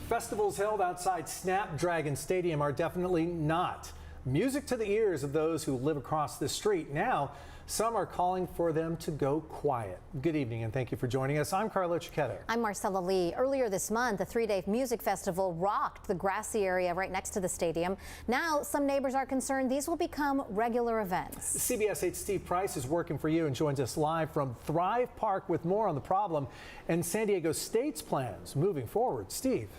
Festivals held outside Snapdragon Stadium are definitely not music to the ears of those who live across the street. Now, some are calling for them to go quiet. Good evening and thank you for joining us. I'm Carlo Cicchetto. I'm Marcella Lee. Earlier this month, the three-day music festival rocked the grassy area right next to the stadium. Now, some neighbors are concerned these will become regular events. CBS 8's Steve Price is working for you and joins us live from Thrive Park with more on the problem and San Diego State's plans moving forward. Steve.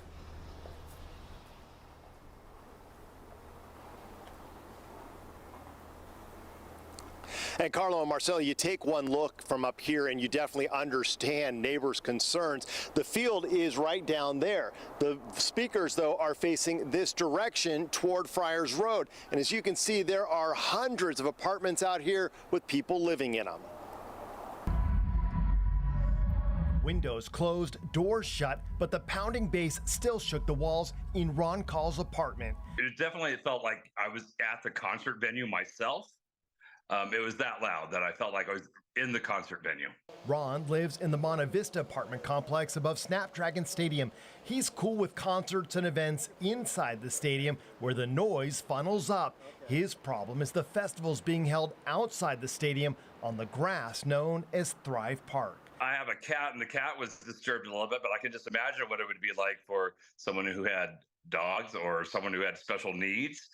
And Carlo and Marcelo, you take one look from up here and you definitely understand neighbors' concerns. The field is right down there. The speakers, though, are facing this direction toward Friars Road. And as you can see, there are hundreds of apartments out here with people living in them. Windows closed, doors shut, but the pounding bass still shook the walls in Ron Call's apartment. It definitely felt like I was at the concert venue myself. It was that loud that I felt like I was in the concert venue. Ron lives in the Monte Vista Apartment complex above Snapdragon Stadium. He's cool with concerts and events inside the stadium where the noise funnels up. His problem is the festivals being held outside the stadium on the grass known as Thrive Park. I have a cat, and the cat was disturbed a little bit, but I can just imagine what it would be like for someone who had dogs or someone who had special needs.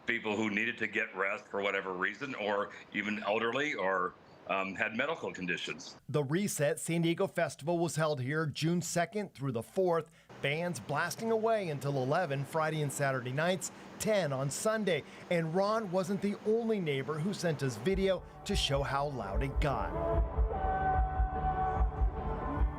People who needed to get rest for whatever reason, or even elderly or had medical conditions. The Reset San Diego Festival was held here June 2nd through the 4th. Bands blasting away until 11 Friday and Saturday nights, 10 on Sunday. And Ron wasn't the only neighbor who sent us video to show how loud it got.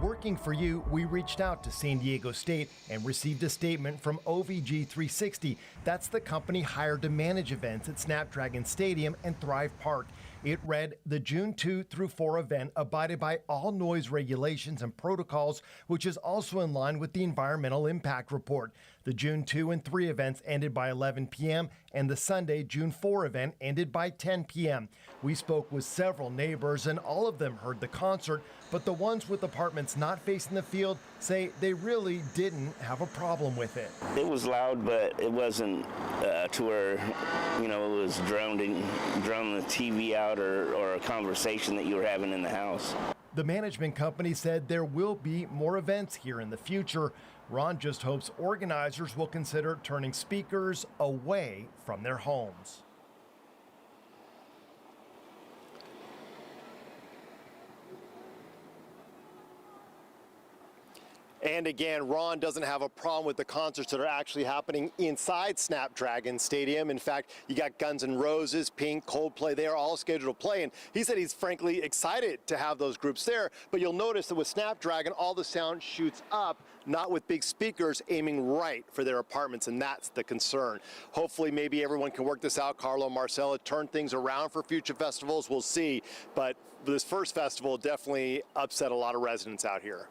Working for you, we reached out to San Diego State and received a statement from OVG 360. That's the company hired to manage events at Snapdragon Stadium and Thrive Park. It read, the June 2 through 4 event abided by all noise regulations and protocols, which is also in line with the environmental impact report. The June 2 and 3 events ended by 11 p.m. and the Sunday, June 4 event ended by 10 p.m. We spoke with several neighbors and all of them heard the concert, but the ones with apartments not facing the field say they really didn't have a problem with it. It was loud, but it wasn't to where, it was droning the TV out or a conversation that you were having in the house. The management company said there will be more events here in the future. Ron just hopes organizers will consider turning speakers away from their homes. And again, Ron doesn't have a problem with the concerts that are actually happening inside Snapdragon Stadium. In fact, you got Guns N' Roses, Pink, Coldplay, they are all scheduled to play. And he said he's frankly excited to have those groups there. But you'll notice that with Snapdragon, all the sound shoots up, not with big speakers aiming right for their apartments. And that's the concern. Hopefully, maybe everyone can work this out. Carlo, Marcella, turn things around for future festivals. We'll see. But this first festival definitely upset a lot of residents out here.